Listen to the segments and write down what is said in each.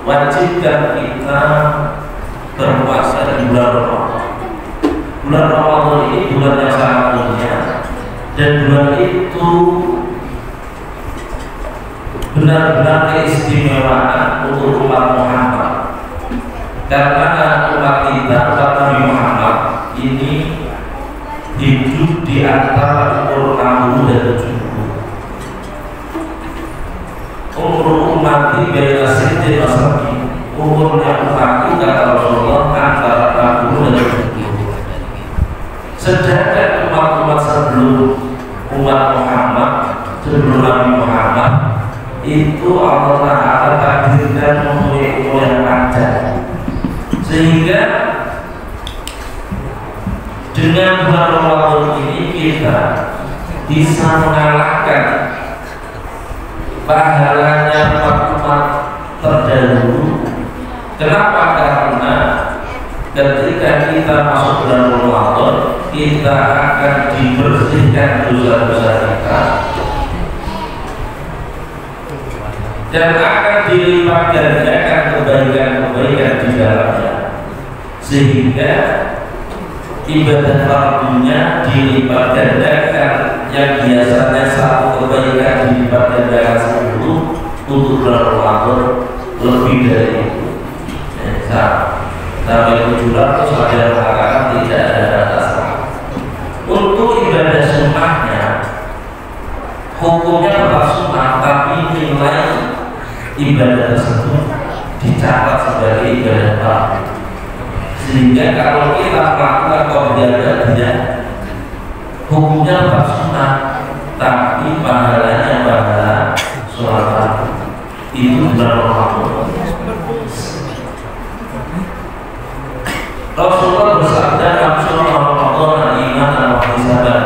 mewajibkan kita berpuasa di bulan Ramadan. Bulan Ramadan ini bulan yang sangat mulia, dan bulan itu benar-benar keistimewaan untuk umat Muhammad, karena umat kita, umat Nabi Muhammad ini hidup di antara umur 60 dan 70. Umur umat ini beda sedikit masalah. Umurnya umat itu kata Rasulullah antara 60 dan 70. Sedangkan umat-umat sebelum umat Muhammad, sebelum Nabi Muhammad itu Allah Ta'ala takdirkan mempunyai umur yang panjang, sehingga dengan bulan Ramadan ini kita bisa mengalahkan pahalanya umat terdahulu. Kenapa? Karena ketika kita masuk bulan Ramadan, kita akan dibersihkan dosa-dosa kita dan akan dilipat gandakan kebaikan-kebaikan di dalamnya, sehingga ibadah fardunya dilipat gandakan. Yang biasanya satu kebaikan dilipat gandakan 10, untuk bulan Ramadan lebih dari itu. Sampai 700 ada yang mengatakan tidak ada batasan. Untuk ibadah sunnahnya, hukumnya tetap sunnah, tapi nilai ibadah tersebut dicatat sebagai ibadah fardu. Sehingga kalau kita melakukan qadiyah, hukumnya tetap sunnah, tapi pahalanya pahala sholat fardu. Itu bulan Ramadan. Rasulullah bersabda, "Amsul Ramadan iman dan ihtisaban."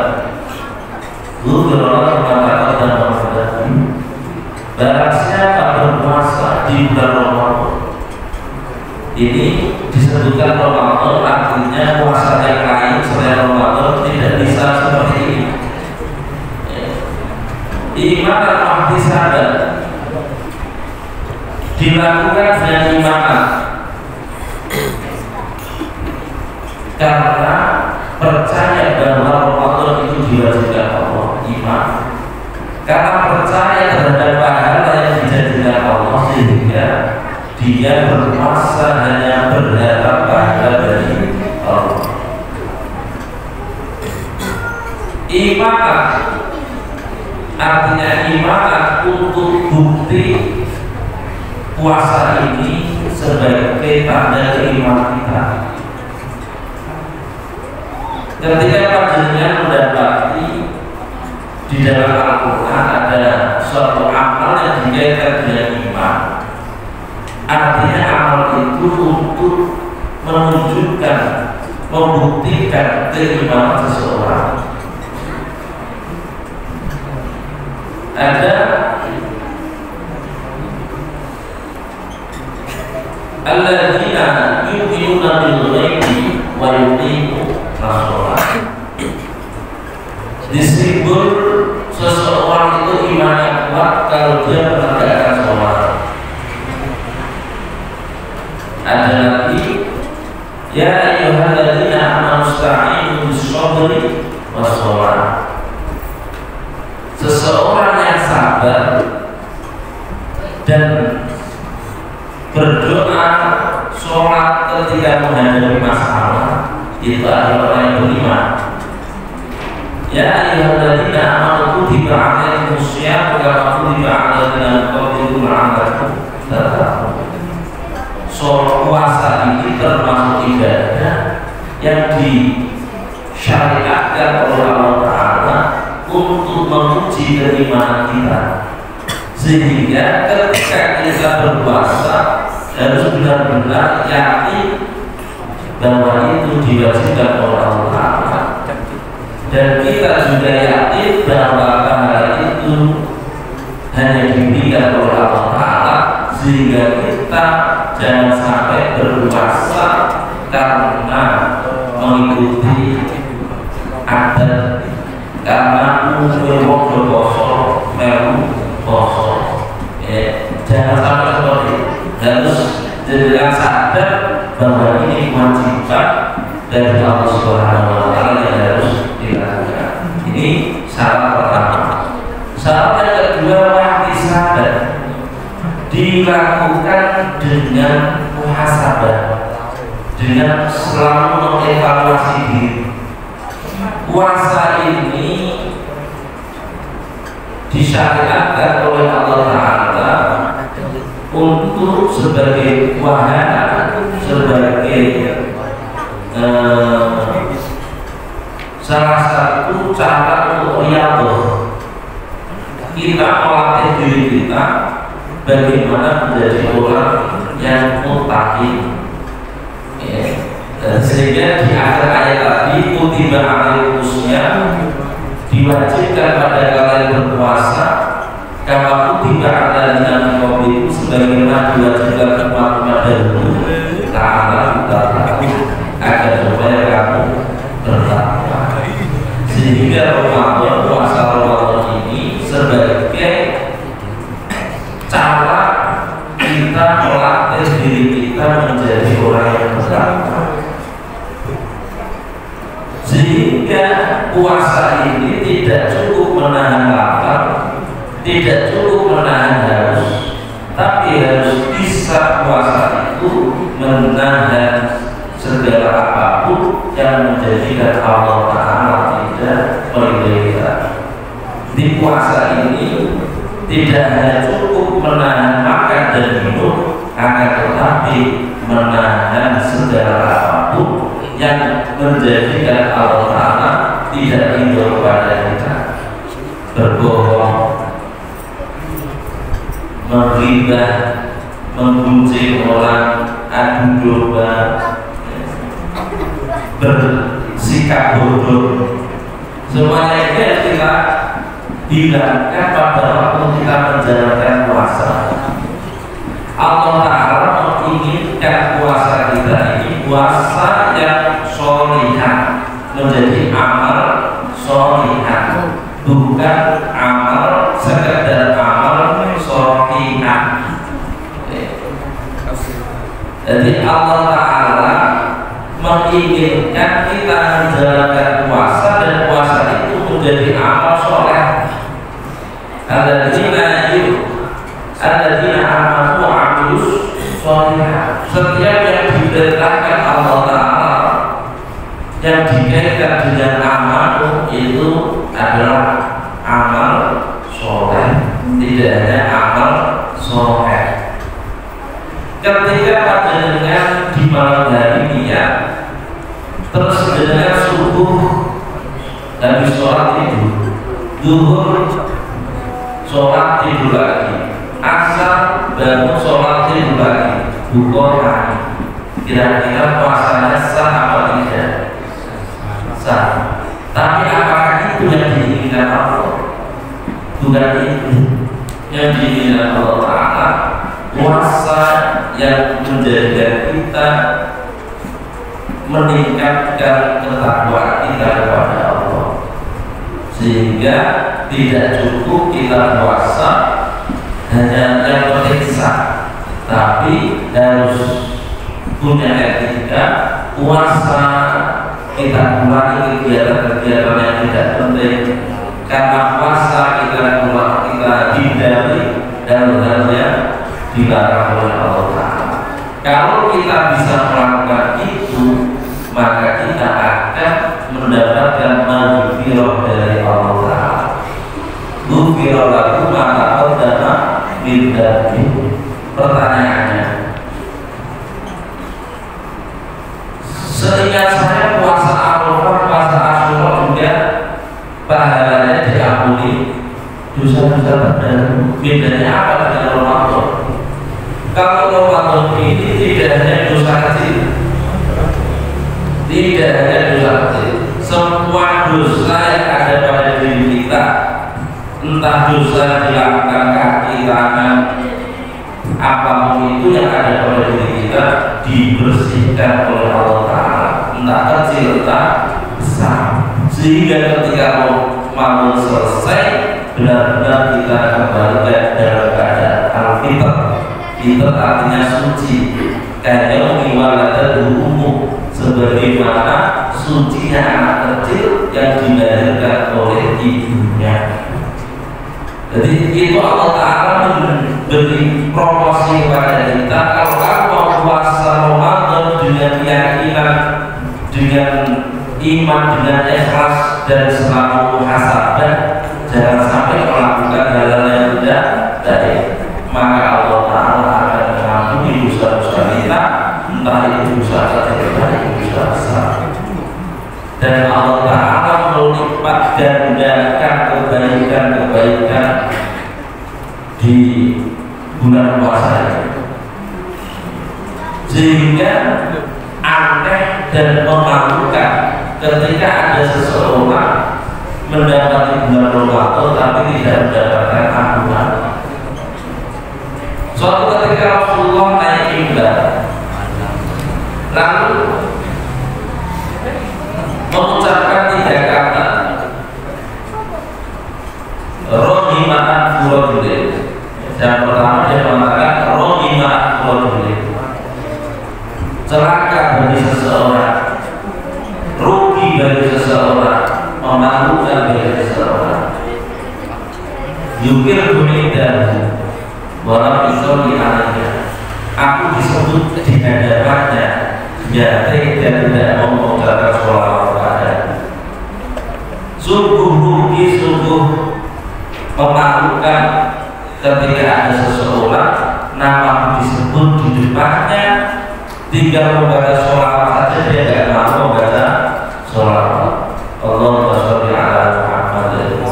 Gubernur mengatakan dan bersabda, barang siapa berpuasa di bulan Ramadan, ini disebutkan Ramadan, artinya puasa yang lain selain Ramadan tidak bisa seperti ini. Iman dan ihtisaban dilakukan dengan iman, karena percaya bahwa Ramadan itu diwajibkan Allah, iman, karena percaya terhadap pahala yang dijanjikan Allah, sehingga dia berpuasa hanya berharap pahala dari Allah. Iman artinya iman untuk bukti puasa ini sebagai tanda keimanan kita. Ketika panjenengan mendapati di dalam Al-Quran ada suatu amal yang dikaitkan dengan iman, artinya amal itu untuk menunjukkan, membuktikan keimanan seseorang. Ada alladzina yu'minuna bil ghaibi wa yuqimuna as-shalah. Disebut seseorang itu imannya kuat kalau dia menegakkan sholat. Ada lagi, ya ayyuhalladzina amanu ista'inu bis-sabri was-shalah. Seseorang yang sabar dan berdoa, sholat ketika menghadapi masalah, itu adalah orang yang beriman. Ya ayyuhalladzina amanu kutiba 'alaikumus syiyam kama kutiba 'alal ladzina min qablikum la'allakum tattaqun. Sholat puasa ini termasuk ibadah yang disyariatkan oleh Allah Ta'ala untuk menguji keimanan kita, sehingga ketika kita berpuasa harus benar-benar yakin bahwa itu diwajibkan oleh Allah Ta'ala, dan kita juga yakin bahwa pahala itu hanya diberikan oleh Allah Ta'ala, sehingga kita jangan sampai berpuasa karena mengikuti adat, karena mungkin waktu kosong melu kosong. Jangan sampai seperti itu. Harus dengan sadar bahwa ini dari Allah Subhanahu wa taala yang harus dilakukan. Ini syarat pertama. Syarat yang kedua, wahtisaban, dilakukan dengan muhasabah, dengan selalu mengevaluasi diri. Puasa ini disyariatkan oleh Allah Ta'ala untuk sebagai wahana, sebagai salah satu cara untuk riyadhah, kita melatih diri kita bagaimana menjadi orang yang muttaqin. Sehingga di akhir ayat tadi, kutiba alaikumusiyam, diwajibkan pada kalian berpuasa kama kutiba ala ladzina min qablikum, sebagaimana diwajibkan umat-umat dahulu, agar supaya kamu bertakwa. Sehingga Ramadan, puasa Ramadan ini sebagai cara kita melatih diri kita menjadi orang yang bertakwa. Sehingga puasa ini tidak cukup menahan lapar, tidak cukup menahan haus, tapi harus bisa puasa itu menahan segala apapun yang menjadikan Allah Ta'ala tidak meridhai kita. Di puasa ini tidak hanya cukup menahan makan dan minum, akan tetapi menahan segala apapun yang menjadikan Allah Ta'ala tidak ridho kepada kita. Berbohong, menghina, menggunjing orang, adu domba, bersikap bodoh, semuanya itu yang kita hilangkan pada waktu kita menjalankan puasa. Allah Ta'ala menginginkan puasa kita ini puasa yang sholihah, menjadi amal sholihah, bukan amal sekedar amal sholihah. Jadi Allah Ta'ala menginginkan kita menjalankan puasa, dan puasa itu menjadi amal sholeh. Alladzina amanu wa amilus sholihah. Setiap yang diperintahkan Allah Ta'ala, yang dikaitkan dengan amal, itu adalah amal sholeh, tidak hanya amal sholeh. Ketika panjenengan di malam hari niat, terus dengan subuh habis sholat tidur, zuhur sholat tidur lagi, asar bangun sholat tidur lagi, buka hari. Kira-kira puasanya sah apa tidak? Sah. Tapi apakah itu yang diinginkan Allah? Bukan itu yang diinginkan Allah Ta'ala. Puasa yang menjadikan kita meningkatkan ketakwaan kita kepada Allah, sehingga tidak cukup kita puasa hanya yang penting sah, tapi harus punya etika. Puasa kita kurangi kegiatan-kegiatan yang tidak penting, karena puasa kita hindari hal-hal yang dilarang oleh Allah Ta'ala. Kalau kita bisa melakukan itu, maka kita akan mendapatkan maghfirah dari Allah Ta'ala. Ghufira lakum ma taqaddama min dzambikum. Pertanyaannya, seingat saya puasa Arafah, puasa Asyura juga pahalanya diampuni dosa-dosa terdahulu. Bedanya apa dengan Ramadan? Kalau Ramadan ini tidak hanya dosa kecil, tidak hanya dosa kecil, semua dosa yang ada pada diri kita, entah dosa yang dilakukan kaki, tangan, apapun itu yang ada pada diri kita, dibersihkan oleh Allah Ta'ala, entah kecil, entah besar, sehingga ketika Ramadan selesai, benar-benar kita kembali dalam keadaan al-fitr. Itu artinya suci, kayak miwaladatul umum, sebagaimana sucinya anak kecil yang dilahirkan oleh ibunya. Jadi itu Allah Ta'ala memberi promosi kepada kita. Kalau kamu mau puasa Ramadan dengan keyakinan, dengan iman, dengan ikhlas dan selalu muhasabah, jangan sampai melakukan hal-hal yang tidak baik, maka Allah Ta'ala akan mengampuni dosa-dosa kita, entah itu dosa kecil atau dosa besar. Dan Allah Ta'ala melipat gandakan kebaikan-kebaikan di bulan puasa ini, sehingga aneh dan memalukan ketika ada seseorang mendapati bulan Ramadan tapi tidak mendapatkan ampunan. Suatu ketika Rasulullah naik mimbar, lalu mengucapkan 3 kata, rohima'an furodulil. Dan pertama dia mengatakan rohima'an furodulil, celaka bagi seseorang, rugi bagi seseorang, memalukan bagi seseorang. Yukir bunidahu walau isoli alainya, aku disebut di hadapannya, jatuh dan tidak mengucapkan sholawat kepadanya. Sungguh rugi, sungguh memalukan ketika ada seseorang nama disebut di depannya, tinggal membaca sholawat saja dia tidak mau membaca sholawat. Allahumma sholli ala Muhammad.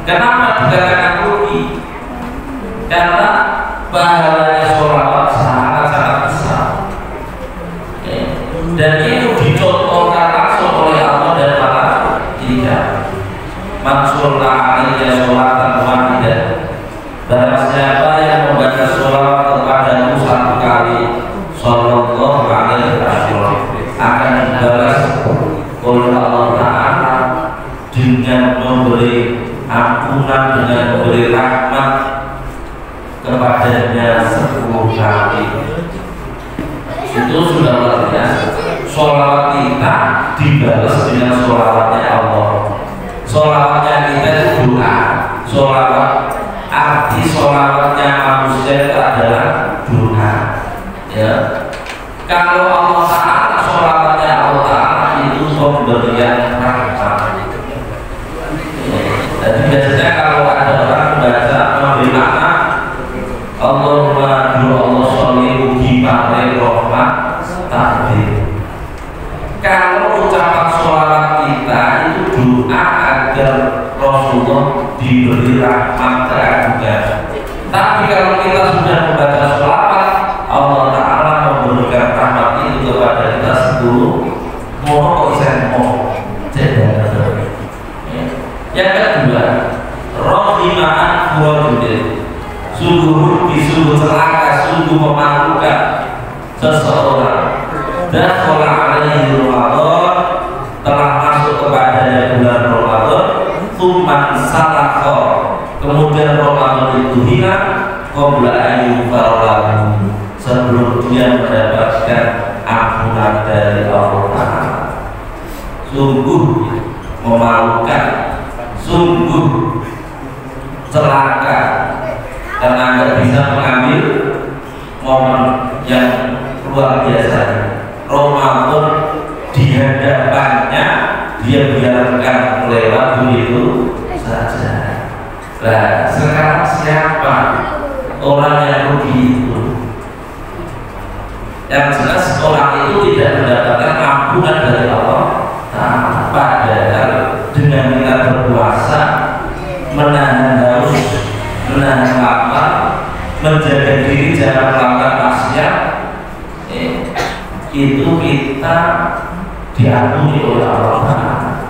Kenapa dikatakan rugi? Karena pahalanya sholawat sangat-sangat besar, dan itu dicontohkan langsung oleh Allah dan para tidak. Mansurlah alaiya sholatan wahidah, barang siapa yang membaca sholawat kepadamu 1 kali, sallallahu alaihi wasallam, akan dibalas oleh Allah Ta'ala dengan memberi ampunan, dengan memberi rahmat kepadanya 10 kali. Itu sudah luar biasa. Sholawat kita dibalas dengan sholawatnya Allah. Sholawatnya kita itu doa. Sholawat, arti sholawatnya manusia itu adalah doa. Ya. Kalau Allah Ta'ala, sholawatnya Allah Ta'ala itu pemberian rahmat. Jadi biasanya kalau ada orang membaca memberi makna, Allahumma Allah sholli mugi pare rahmat takdir. Kalau ucapan sholawat kita itu doa agar Rasulullah diberi rahmat keagungan. Tapi kalau kita sudah membaca sholawat, Allah Ta'ala memberikan rahmat itu kepada kita 10. Mau kok bisa mau tidak. Yang kedua, rohima'an furodulil, sungguh rugi, sungguh celaka, sungguh memalukan seseorang. Dan kalau alaihi Ramadan, telah masuk kepadanya bulan Ramadan, tuman salakho, kemudian Ramadan itu hilang, qabla ayyum farolahu, sebelum dia mendapatkan ampunan dari Allah Ta'ala. Sungguh memalukan, sungguh celaka, karena nggak bisa mengambil momen yang luar biasa. Ramadan di hadapannya dia biarkan lewat begitu saja. Nah, sekarang siapa orang yang rugi itu? Yang jelas orang itu tidak mendapatkan ampunan dari Allah. Padahal dengan kita berpuasa, menahan haus, menahan lapar, menjaga diri jangan melakukan maksiat, itu kita diampuni oleh Allah,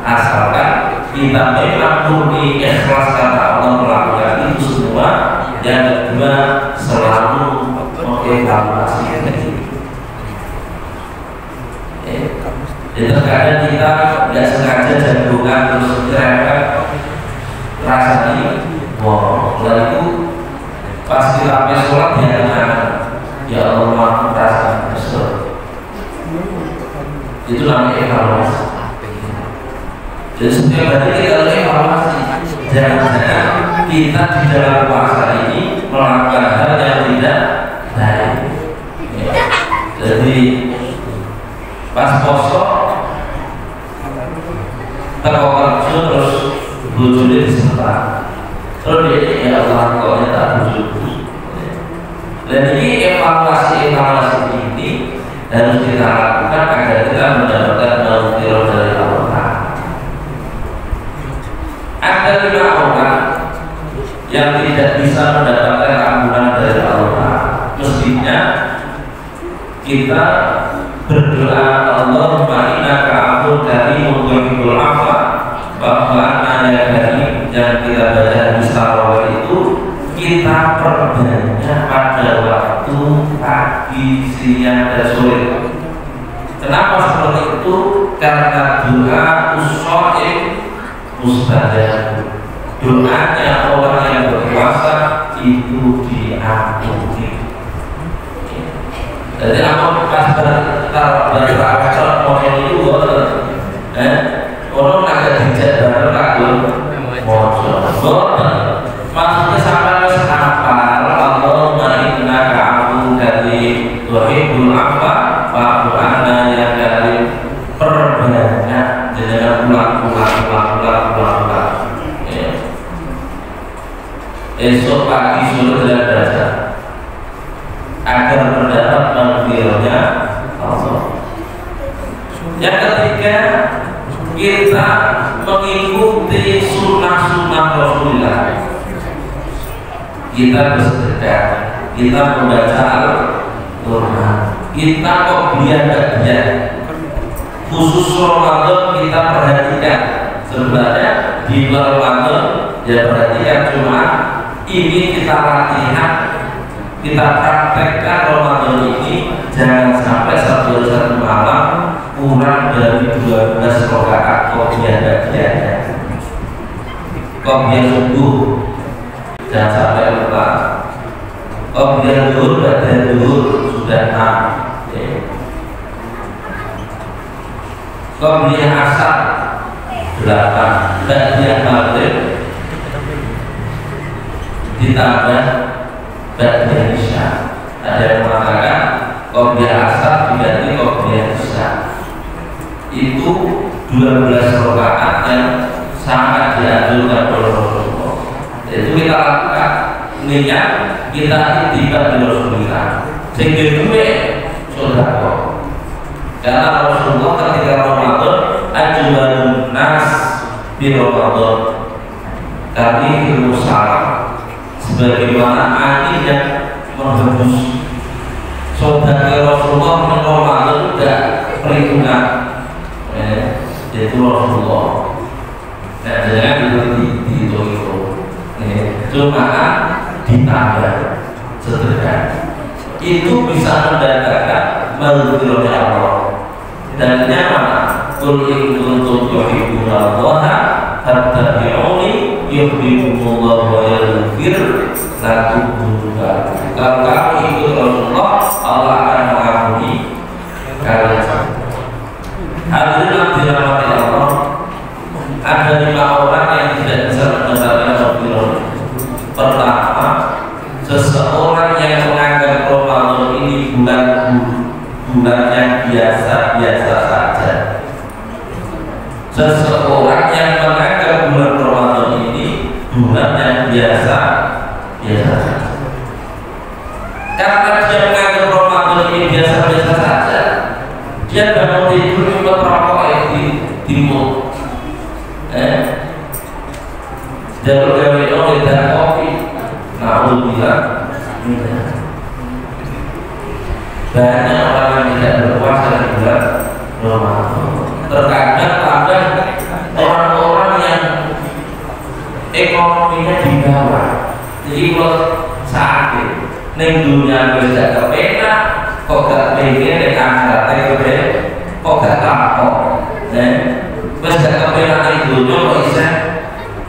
asalkan kita memang murni ikhlas kata Allah melakukan itu semua. Yang kedua, selalu mengevaluasi diri. Terkadang kita tidak sengaja jadungan terus cerewet, rasanya wow, lalu pas kita habis sholat ya Allah rasa kesel. Itu namanya evaluasi. Jadi setiap hari kita harus evaluasi. Jangan-jangan kita di dalam puasa ini melakukan hal yang tidak baik. Jadi pas poso teko kerja terus bojone disebar. Terus dia ya Allah kok tak bojoku. Dan ini evaluasi ini harus kita lakukan agar kita mendapatkan maghfirah dari Allah. Ada 5 orang yang tidak bisa mendapatkan ampunan dari Allah. Mestinya kita berdoa Allahumma innaka afuwwun karimun tuhibbul afwa fa'fu anna ya karim, yang kita baca di salawat itu kita perbanyak pada waktu pagi, siang, dan sore. Kenapa seperti itu? Karena doa usho'im mustajab. Doanya orang yang berpuasa itu diampuni. Jadi apa pas berpuasa model itu orang agak dijak baru kagum maksudnya sampai hafal Allahumma innaka afuwwun karim tuhibbul afwa fa'fu anna ya karim. Perbanyak dengan ulang. Esok pagi suruh jalan belajar agar mendapat maghfirahnya Allah. Yang ketiga, kita mengikuti sunnah-sunnah Rasulullah. Kita bersedekah, kita membaca Al-Quran, kita qobliyah. Khusus Ramadan kita perhatikan. Sebenarnya di bulan Ramadan ya perhatikan, cuma ini kita latihan, kita praktekkan Ramadan ini jangan sampai satu malam kurang dari 12 rakaat qobliyah bagiannya. Qobliyah subuh jangan sampai lupa. Qobliyah zuhur bagian zuhur sudah 6. Qobliyah asar 8. Bagian maghrib ditambah bagian isya. Ada yang mengatakan qobliyah asar diganti qobliyah isya. Itu 12 rakaat yang sangat dianjurkan oleh Rasulullah. Itu kita lakukan niat kita ittiba bi Rasulullah. Sehingga duwe sedekah. Karena Rasulullah ketika Ramadan ajwalun nas di Ramadan kami ilmusalam sebagaimana angin yang menghembus. Saudara Rasulullah Ramadan juga perhitungan yaitu Rasulullah. Nah, jangan dihitung itu. Cuma ditambah sedekah itu bisa mendatangkan maghfirahnya Allah. Dan nyaman qul in kuntum tuhibbunallaha fattabi'uni yuhibbukumullah wa yaghfir lakum dzunubakum. Kalau kamu ikut Rasulullah, Allah akan mengampuni kalian. Hadirin yang dirahmati Allah, ada 5 orang yang tidak bisa mendapatkan maghfirah. Pertama, seseorang yang menganggap Ramadan ini bulan yang biasa-biasa saja. Seseorang yang menganggap bulan Ramadan ini bulan yang biasa-biasa saja. Karena dia menganggap Ramadan ini biasa-biasa saja, dia bangun tidur minum rokok di timur. Jalur gawe dan kopi. Alhamdulillah. Banyak orang yang tidak berpuasa di bulan Ramadan. Terkadang ada orang-orang yang ekonominya di bawah. Jadi kalau sakit, neng dunia bisa kepenak, kok gak pengen neng akhirat kok gak kapok, wes gak kepenak neng dunia kok bisa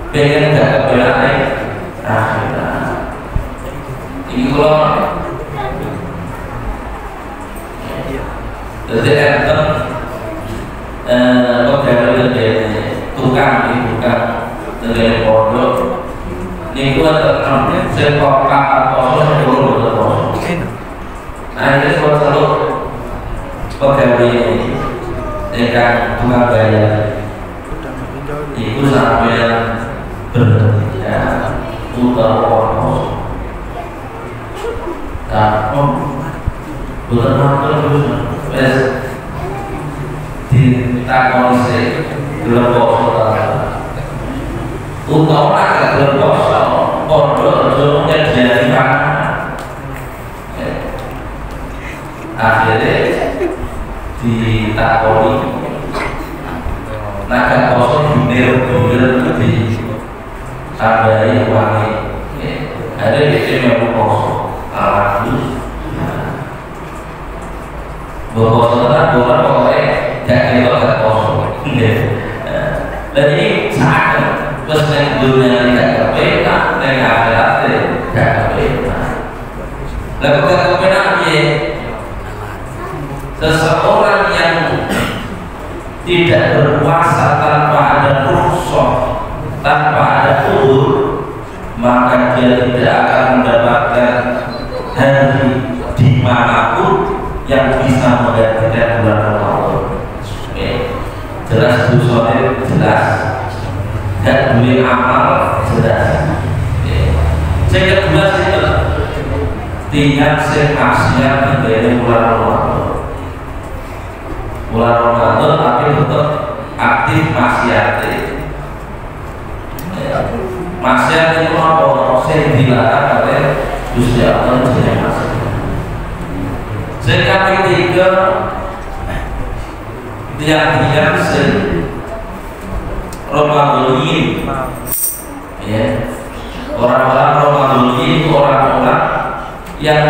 pengen gak kepenak neng akhirat. Ini kalau jadi enten negara pondok niku terkenal sepokak poso sepuluh poso. Nah ini kalau selalu pegawai ini dengan bunga bayar itu sampai yang berhentinya utama poso. Nah, bukan makan terus, es ditakon sih belum poso utama agak belum poso pondok ujungnya jadi mana akhirnya ditakoni naga poso bulir di tambahi wangi ada di memang poso alhamdulillah poso kan bukan pokoknya gak kita gak poso dan ini saat terus yang dunia tidak kepenak yang akhirat tidak kepenak lalu tidak kepenak ya seseorang yang tidak berpuasa tanpa ada rukhsah tanpa ada udzur maka dia tidak akan mendapatkan hari dimanapun yang bisa menggantikan bulan Ramadan. Jelas dosanya jelas dan boleh amal jelas. Yang kedua sih tinggal maksiat dari bulan Ramadan. Bulan Ramadan tapi tetap aktif maksiat. Maksiat itu apa? Saya dilarang oleh Gusti Allah jenis maksiat. Yang ketiga tiang-tiang Romadhoniyin, ya, orang-orang Romadhoniyin, orang-orang yang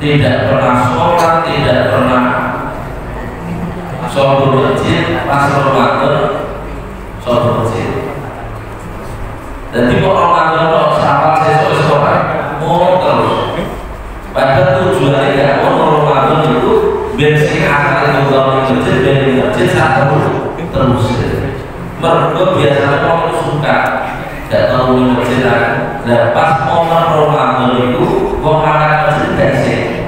tidak pernah sholat, tidak pernah sholat masjid, pas Ramadan sholat masjid. Dan di Ramadan kalau sahabat saya sholat, mau terus. Pada tujuannya ya, Ramadan itu bensin akal itu kalau di masjid, bensin masjid terus. Mereka biasanya orang suka tidak tahu minum masjid. Dan pas momen Ramadan itu orang akan masjid bensin.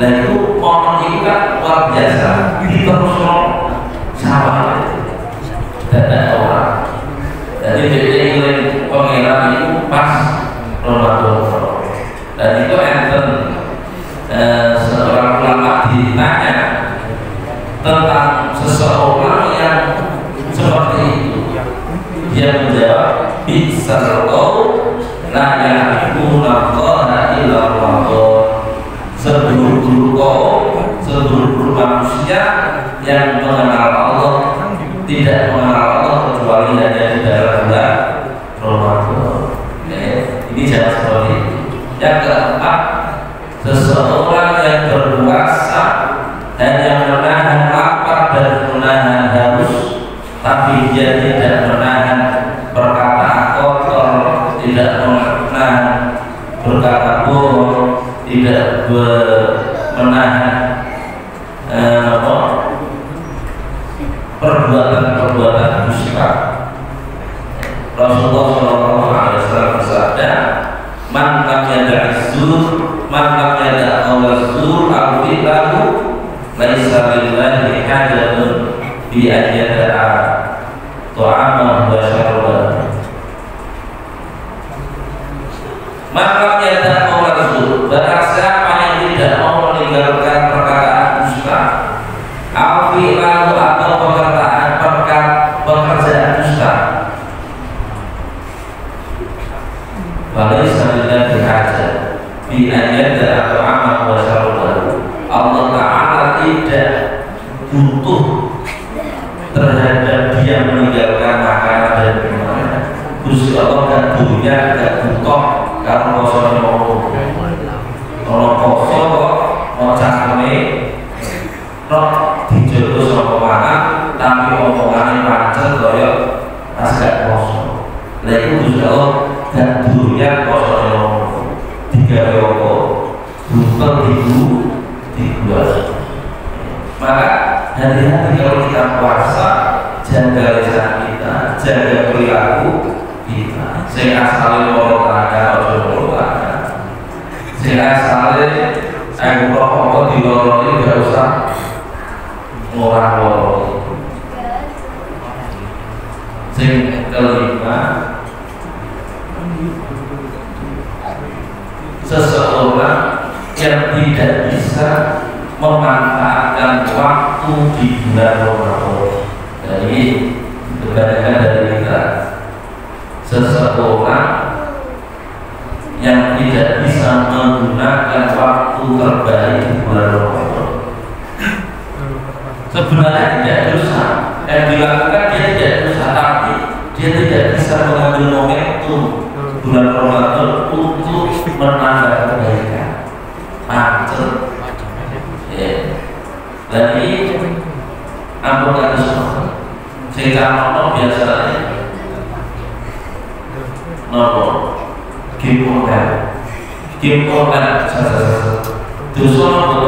Dan itu momen itu kan luar biasa. Terus sama tidak ada orang. Jadi dia pengiran itu pas Ramadan. Dan itu enten seorang ulama ditanya tentang seseorang yang seperti itu, dia menjawab bisal qaul la ya'rifuna Allah illa Ramadan. Seburuk-buruk kaum, seburuk-buruk manusia yang mengenal Allah tidak mengenal Allah kecuali hanya di dalam bulan Ramadan. Ini jangan seperti itu. Yang keempat, seseorang yang berpuasa hanya menahan lapar dan menahan haus, tapi dia tidak menahan perkataan kotor, tidak menahan berkata bohong, tidak menahan perbuatan-perbuatan dusta. Rasulullah SAW bersabda, man lam yada'i zur, man lam yada'i qawla zur, awdi lahu laisa lillahi hajatun bi an yada'a ta'amahu wa syarabahu. Man lam yada'i qawla zur, barang siapa yang tidak mau meninggalkan perkataan dusta, awdi lahu atau pekerjaan dusta, walaysa lillahi hajat bi an yada'a ta'amahu wa syarabahu. Allah Ta'ala tidak butuh terhadap dia meninggalkan makanan dan minuman. Gusti Allah gak punya, gak butuh kalau poso mau. Kalau poso kok mau cakeme rok dijogo saka mangan tapi omongane pancet kaya pas gak poso. Lah iku Gusti Allah dan dunia kosong tiga apa bukan dibuat. Maka hati-hati kalau kita puasa, jaga lisan kita, jaga perilaku kita. Sing asale olahraga ojo olahraga. Sing asale ayo rokok diloroni gak usah ngorang-ngorong. Sing kelima, seseorang yang tidak bisa memanfaatkan waktu di bulan Ramadan. Jadi kebanyakan dari kita, seseorang yang tidak bisa menggunakan waktu terbaik di bulan Ramadan. Sebenarnya tidak dosa, yang dilakukan dia tidak dosa, tapi dia tidak bisa mengambil momentum bulan Ramadan untuk menambah kebaikan. Macet. Jadi ampun kata semua. Sehingga nopo biasanya nopo game online dosa nopo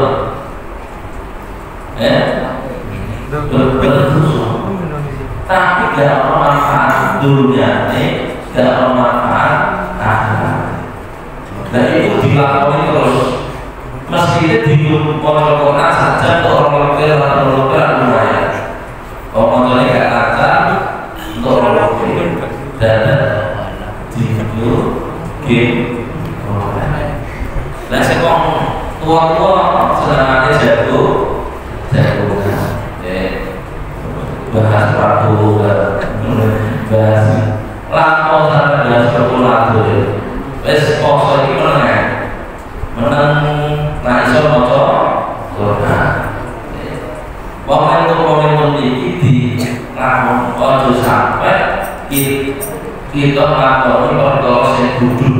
berdosa, tapi gak ada manfaat dunia ini, gak ada manfaat akhirat. Dan itu dilakoni terus. Meski di pondok saja untuk orang lokal lumayan. Pokoknya gak lancar untuk orang lokal dan di game online. Nah sekarang tua-tua senangannya jago bahas Prabu, bahas lampau sampai bahas perpulatu ya. Wes poso ini menang nah iso maca Quran. Momentum ini di lamun ojo sampai kita lakoni perkara sing kudu.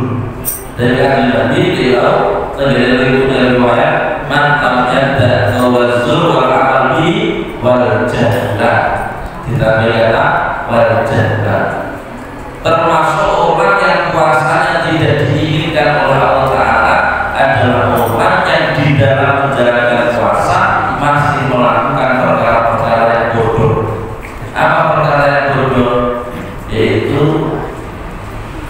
Dari kanjeng Nabi beliau dari riwayat man tamjada tawazul wal amali wal jahla. Ditambahkan wal jahla. Termasuk orang yang puasanya tidak diinginkan oleh Allah Ta'ala adalah orang yang di dalam menjalankan puasa masih melakukan perkara-perkara yang bodoh. Apa perkara yang bodoh? Yaitu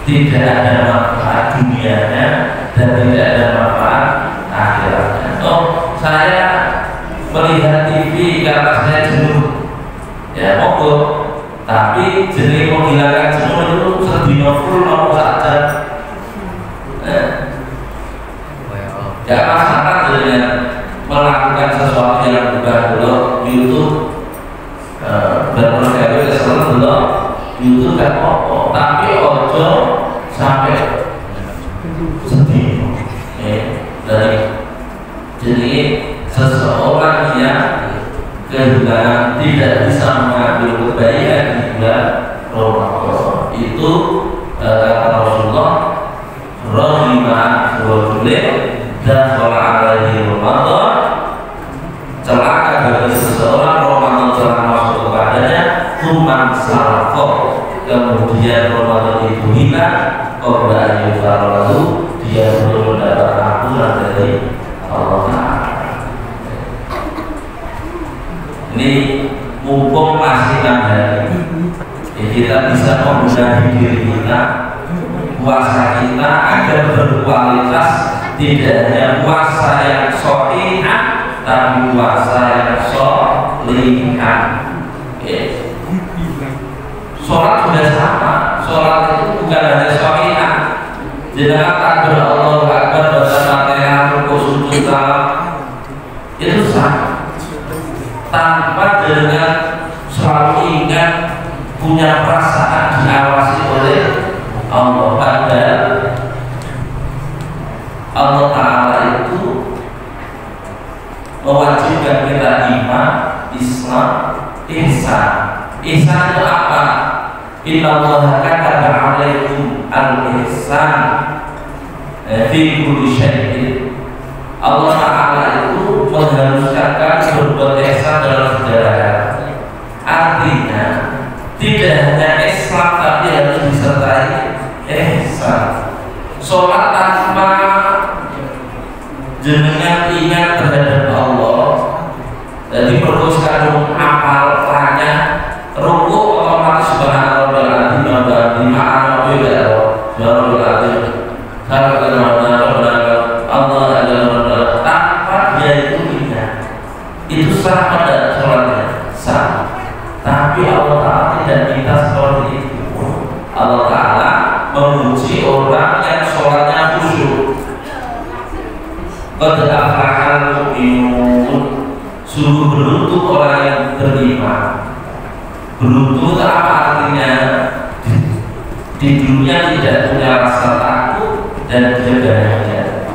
tidak ada manfaat dunianya dan tidak ada manfaat akhiratnya. Oh, saya melihat TV karena saya jenuh. Ya monggo, tapi jenis menghilangkan jenuh itu sedino full mau saja. Gak masalah dengan melakukan sesuatu yang bukan dulu YouTube dan menurut saya dulu YouTube kan apa, tapi ojo sampai sedih. Jadi seseorang yang kehilangan tidak bisa mengambil kebaikan di bulan Ramadan itu kata Rasulullah rahimah rajulin dan sholat alaihi Ramadan, celaka bagi seseorang Ramadan telah masuk kepadanya tuman salafah, kemudian Ramadan itu hilang qabla lalu dia belum mendapat ampunan dari Allah Ta'ala. Ini mumpung masih ada ya, kita bisa membenahi diri kita, puasa kita agar berkualitas, tidak hanya puasa yang sholihan tapi puasa yang sholihan. Sholat sudah sama, sholat itu bukan hanya sholihan. Jangan takbir Allahu Akbar, baca Fatihah, rukuk, sujud, salam itu sama, tanpa dengan selalu ingat punya perasaan diawasi oleh Allah. Padahal Allah Ta'ala itu mewajibkan kita iman, Islam, ihsan. Ihsan itu apa? Inna Allah kataba alaikum al-ihsan fi kulli syai'in. Allah Ta'ala itu mengharuskan kami berbuat ihsan dalam segala hal. Artinya tidak hanya Islam tapi harus disertai ihsan. Sholat tanpa jenengan ingat terhadap Allah, jadi perlu sekarang hafal tanya rukuk otomatis subhanallah sah pada sholatnya, sah. Tapi Allah Ta'ala tidak minta seperti itu. Allah Ta'ala memuji orang yang sholatnya khusyuk. Qad aflahal mu'minun, sungguh beruntung orang yang beriman. Beruntung apa artinya? Di dunia tidak punya rasa takut dan kebahagiaan.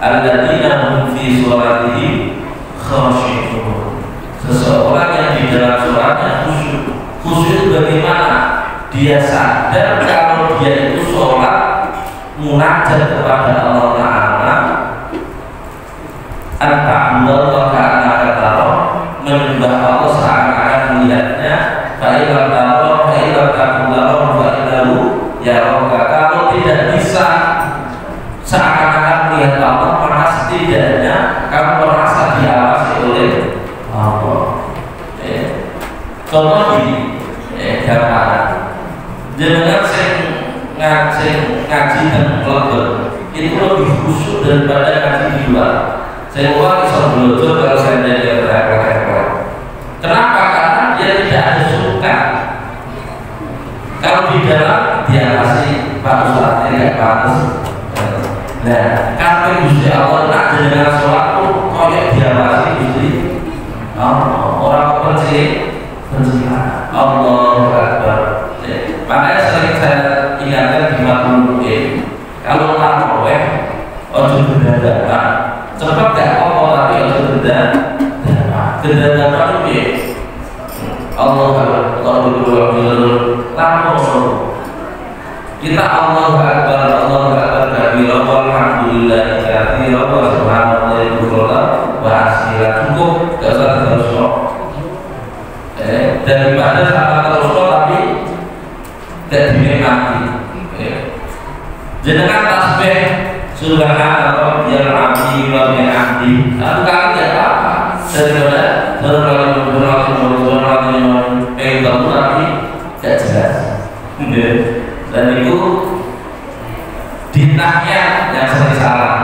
Alladzina hum fi sholatihim khashi'un, seseorang yang di dalam sholatnya khusyuk. Khusyuk bagaimana? Dia sadar kalau dia itu sholat munajat kepada Allah Ta'ala, anta'budallaha ka'annaka tarahu, menyembah Allah seakan-akan melihatnya. Fa'ilam tarahu fa'ilam taqullaha fa'innahu yaraka. Kalau tidak bisa seakan-akan melihat Allah, maka setidaknya kamu merasa diawasi oleh Allah. Contoh di gambaran, jenengan ngaji dan kelebet itu lebih khusyuk daripada ngaji di luar. Saya uang bisa belajar kalau saya jadi rekor. Kenapa? Karena dia tidak ada suka. Kalau di dalam dia kasih Pak Ustadz tidak pantas. Nah, karena Gusti Allah nak jenengan sholat tuh koyok diawasi Gusti orang pencilaan Allahu Akbar. Makanya sering saya ingatkan di makhluk kalau taraweh ojo berdadakan, cepat gak Allah tapi ojo berdadakan itu Allah Akbar, kita Allah Akbar kabira walhamdulillah katsira wa subhanallahi wa asila. Cukup gak usah terus daripada sama terus tapi tidak dinikmati. Jenengan tasbih subhanallah ya abdi wa bihamdi satu kali ya apa daripada tapi tidak jelas. Dan itu ditahnya yang sering salah.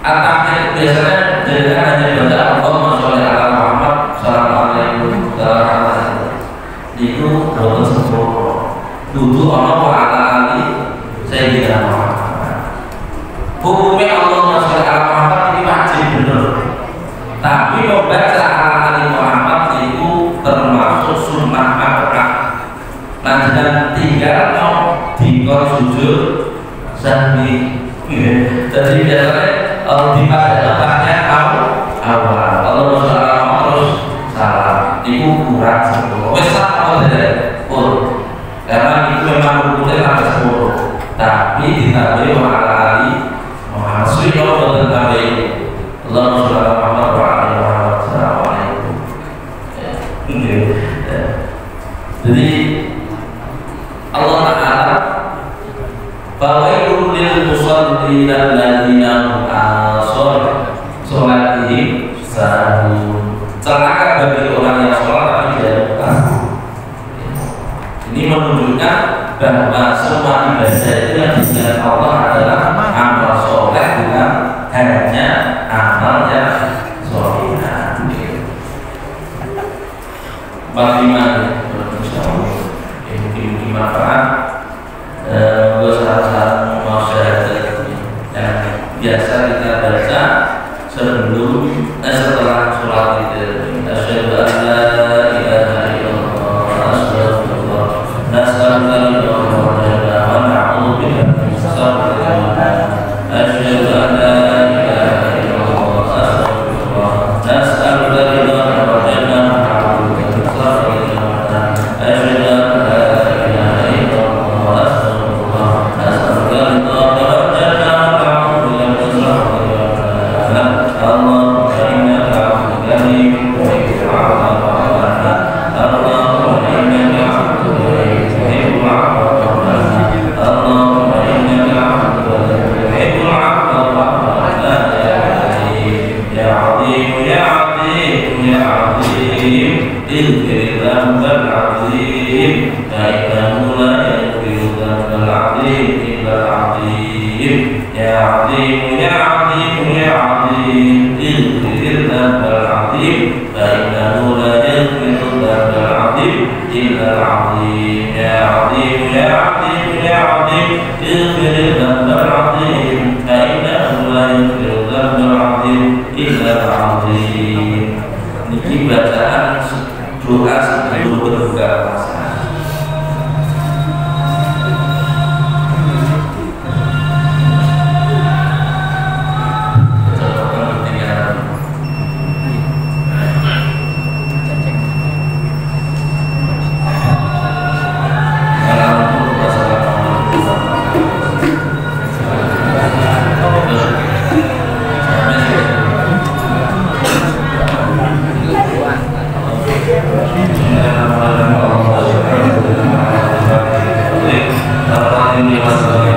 Atahnya itu biasanya jenengan hanya baca Allahumma sholli ala Muhammad sallallahu alaihi wasallam. Itu boten sempurna. Dudu ana wa ala ali sayyidina Muhammad. Hukumnya Allahumma sholli ala Muhammad ini wajib benar. Tapi membaca ala ali Muhammad itu termasuk sunnah mutlak. Nah, dan tinggal mau dikor sujud sahwi. Jadi biasanya di pada tempatnya awal Allah salah terus salah itu kurang sempurna. Wes apa dari karena itu memang rukunnya ada sempurna. Tapi ditambahi ala ali Muhammad sallallahu alaihi wasallam. Allah Muhammad wa ali Muhammad sallallahu alaihi wasallam. Jadi Allah Ta'ala fawailul lil musallin alladzina hum an sholatihim sahun. Celaka bagi orang yang sholat tapi tidak lupa. Ini menunjukkan bahwa semua ibadah itu yang disediakan Allah adalah amal soleh, bukan hanya amal yang soleh. Bagaimana? Mungkin manfaat saran masyarakat yang biasa kita baca sebelum setelah sholat itu. Asyhadu an la ilaha illallah astaghfirullah nasallallahu wa na'udzubika min syarri ma asyhadu an la ilaha illallah astaghfirullah nasallallahu wa na'udzubika min syarri ma Ya Azim, Ya Azim, Ya Azim. اغفر الذنب العظيم فإنه لا يغفر الذنب العظيم إلا العظيم يا عظيم يا عظيم يا عظيم اغفر الذنب العظيم فإنه لا يغفر الذنب العظيم إلا العظيم. Niki bacaan doa sebelum berbuka puasa. Terima kasih.